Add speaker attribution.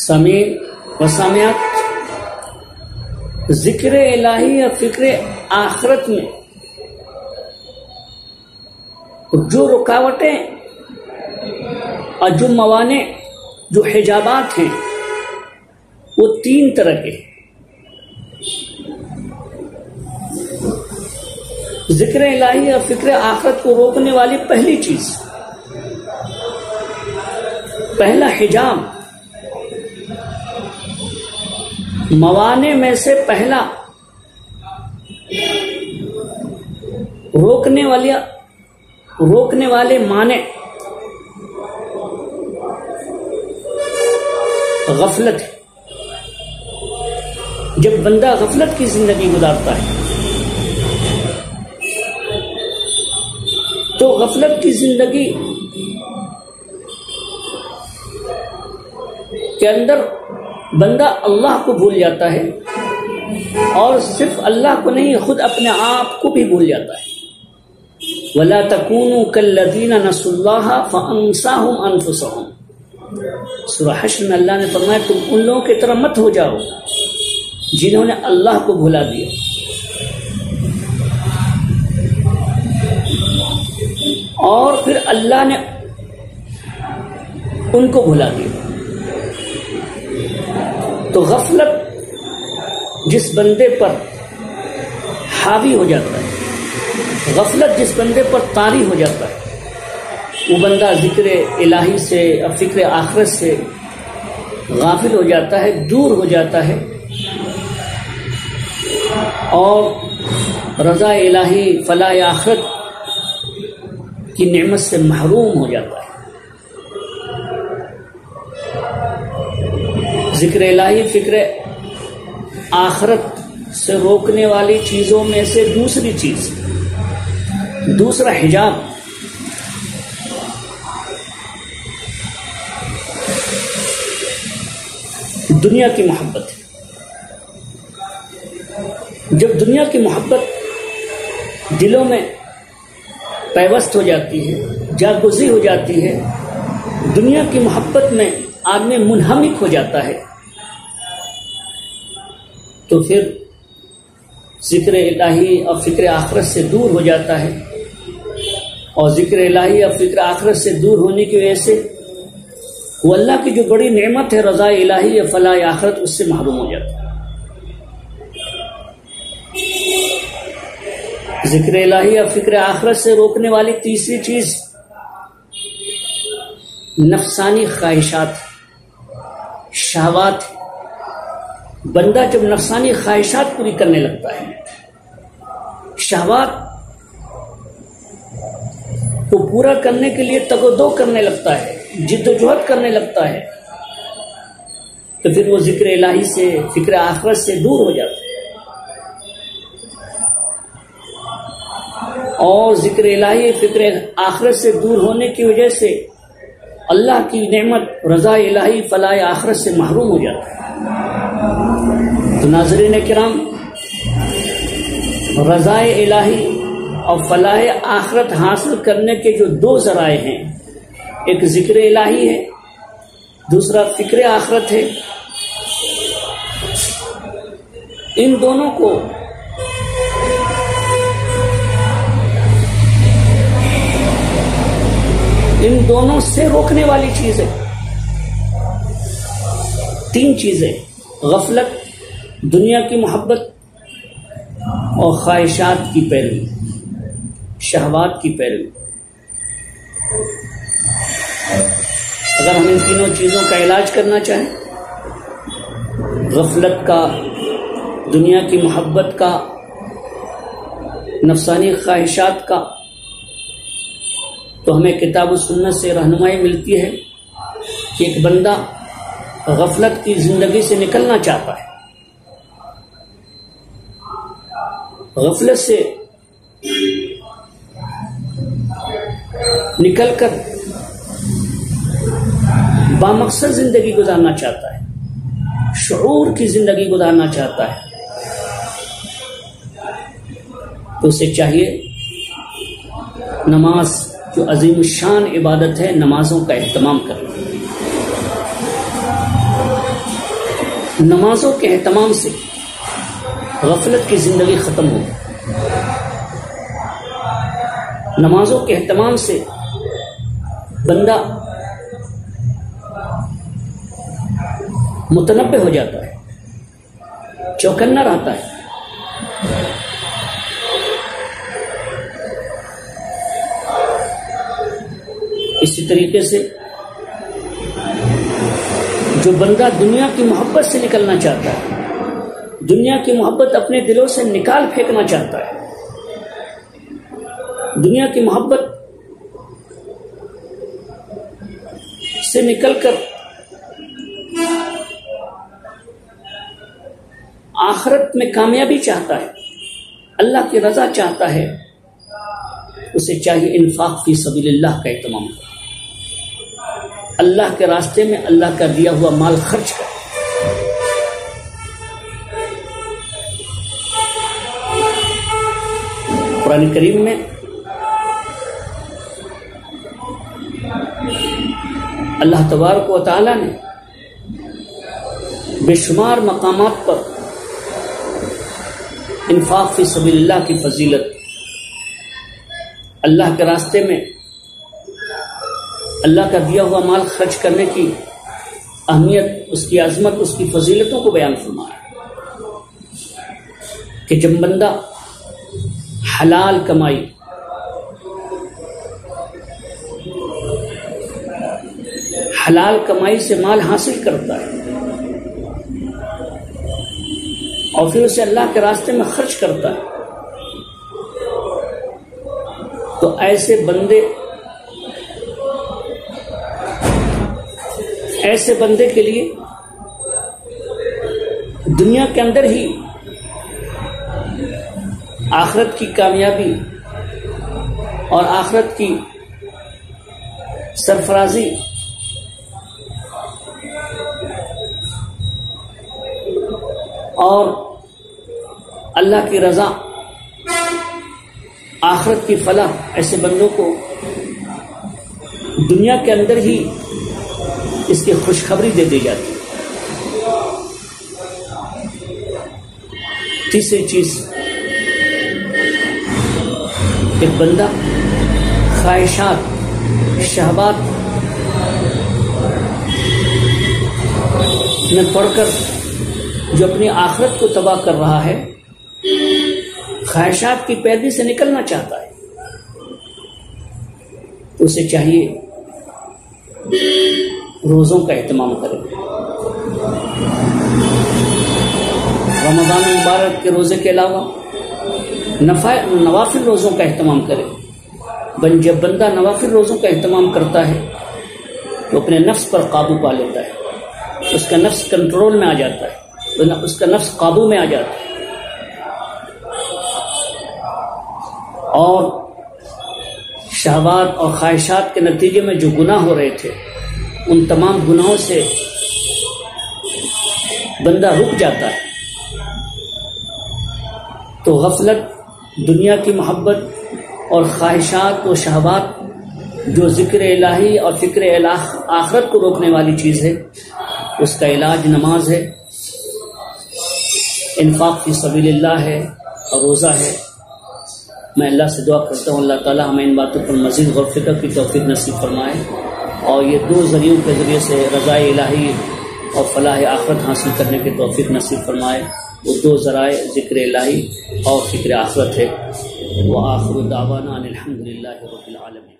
Speaker 1: سامعین و سامعات، ذکر الہی یا فکر آخرت میں جو رکاوٹیں اور جو موانع، جو حجابات ہیں، وہ 3 طرح کے ہیں۔ ذکر الہی اور فکر آخرت کو روکنے والی پہلی چیز، پہلا حجاب، موانع میں سے پہلا روکنے والے مانع غفلت ہے۔ جب بندہ غفلت کی زندگی گزارتا ہے تو غفلت کی زندگی کے اندر بندہ اللہ کو بھول جاتا ہے، اور صرف اللہ کو نہیں، خود اپنے آپ کو بھی بھول جاتا ہے۔ وَلَا تَكُونُوا كَالَّذِينَ نَسُوا اللَّهَ فَأَنسَاهُمْ أَنفُسَهُمْ۔ سورہ حشر میں اللہ نے فرمایا تم ان لوگوں کی طرح مت ہو جاؤ جنہوں نے اللہ کو بھلا دیا، اور پھر اللہ نے ان کو بھلا دیا۔ تو غفلت جس بندے پر حاوی ہو جاتا ہے، غفلت جس بندے پر طاری ہو جاتا ہے، وہ بندہ ذکر الہی سے اور فکر آخرت سے غافل ہو جاتا ہے، دور ہو جاتا ہے، اور رضا الہی فلاح آخرت کی نعمت سے محروم ہو جاتا ہے۔ ذکر الہی فکر آخرت سے روکنے والی چیزوں میں سے دوسری چیز، دوسرا حجاب، دنیا کی محبت ہے۔ جب دنیا کی محبت دلوں میں پیوست ہو جاتی ہے، جاگزی ہو جاتی ہے، دنیا کی محبت میں آدمی منہمک ہو جاتا ہے، تو پھر ذکر الہی اور فکر آخرت سے دور ہو جاتا ہے، اور ذکر الہی اور فکر آخرت سے دور ہونے کی وجہ سے وہ اللہ کی جو بڑی نعمت ہے رضا الہی یا فلاح آخرت، اس سے محروم ہو جاتا ہے۔ ذکر الہی اور فکر آخرت سے روکنے والی تیسری چیز نفسانی خواہشات، شہوات۔ بندہ جب نفسانی خواہشات پوری کرنے لگتا ہے، شہوات کو پورا کرنے کے لیے تگ و دو کرنے لگتا ہے، جد و جہد کرنے لگتا ہے، تو پھر وہ ذکر الہی سے فکر آخرت سے دور ہو جاتا ہے، اور ذکر الہی فکر آخرت سے دور ہونے کی وجہ سے اللہ کی نعمت رضا الہی فلاح آخرت سے محروم ہو جاتا ہے۔ تو ناظرین کرام، رضا الہی اور فلاح آخرت حاصل کرنے کے جو 2 ذرائع ہیں، ایک ذکر الہی ہے، دوسرا فکر آخرت ہے، ان دونوں کو ان دونوں سے روکنے والی چیز ہے 3 چیزیں: غفلت، دنیا کی محبت، اور خواہشات کی پیروی، شہوات کی پیروی۔ اگر ہم ان تینوں چیزوں کا علاج کرنا چاہیں، غفلت کا، دنیا کی محبت کا، نفسانی خواہشات کا، تو ہمیں کتاب و سنت سے رہنمائی ملتی ہے کہ ایک بندہ غفلت کی زندگی سے نکلنا چاہتا ہے، غفلت سے نکل کر بامقصد زندگی گزارنا چاہتا ہے، شعور کی زندگی گزارنا چاہتا ہے، تو اسے چاہیے نماز جو عظیم الشان عبادت ہے، نمازوں کا اہتمام کرنا، نمازوں کے اہتمام سے غفلت کی زندگی ختم ہوگی. نمازوں کے اہتمام سے بندہ متنبہ ہو جاتا ہے، چوکنا رہتا ہے. اسی طریقے سے جو بندہ دنیا کی محبت سے نکلنا چاہتا ہے، دنیا کی محبت اپنے دلوں سے نکال پھینکنا چاہتا ہے، دنیا کی محبت سے نکل کر آخرت میں کامیابی چاہتا ہے، اللہ کی رضا چاہتا ہے، اسے چاہیے انفاق فی سبیل اللہ کا اہتمام کرے، اللہ کے راستے میں اللہ کا دیا ہوا مال خرچ کرے. قرآن کریم میں اللہ تبارک و تعالی نے بے شمار مقامات پر انفاق فی سبیل اللہ کی فضیلت، اللہ کے راستے میں اللہ کا دیا ہوا مال خرچ کرنے کی اہمیت، اس کی عظمت، اس کی فضیلتوں کو بیان فرمایا کہ جب بندہ حلال کمائی، حلال کمائی سے مال حاصل کرتا ہے اور پھر اسے اللہ کے راستے میں خرچ کرتا ہے، تو ایسے بندے کے لیے دنیا کے اندر ہی آخرت کی کامیابی اور آخرت کی سرفرازی اور اللہ کی رضا، آخرت کی فلاح ایسے بندوں کو دنیا کے اندر ہی اس کی خوشخبری دے دی جاتی ہے. تیسری چیز، ایک بندہ خواہشات، شہوات میں پڑھ کر جو اپنی آخرت کو تباہ کر رہا ہے، خواہشات کی پیروی سے نکلنا چاہتا ہے، تو اسے چاہیے روزوں کا اہتمام کرے. رمضان مبارک کے روزے کے علاوہ نوافل روزوں کا اہتمام کرے. جب بندہ نوافل روزوں کا اہتمام کرتا ہے تو اپنے نفس پر قابو پا لیتا ہے، اس کا نفس کنٹرول میں آ جاتا ہے، اس کا نفس قابو میں آ جاتا ہے، اور شہوات اور خواہشات کے نتیجے میں جو گناہ ہو رہے تھے، ان تمام گناہوں سے بندہ رک جاتا ہے. تو غفلت، دنیا کی محبت اور خواہشات و شہوات جو ذکر الہی اور فکر آخرت کو روکنے والی چیز ہے، اس کا علاج نماز ہے، انفاق فی سبیل اللہ ہے اور روزہ ہے. میں اللہ سے دعا کرتا ہوں اللہ تعالی ہمیں ان باتوں پر مزید غور و فکر کی توفیق نصیب فرمائے، اور یہ دو ذریعوں کے ذریعے سے رضائے الہی اور فلاح آخرت حاصل کرنے کی توفیق نصیب فرمائے. وہ دو ذرائع ذکر الہی اور فکر آخرت ہے. وآخر دعوانا ان الحمد للہ رب العالمین.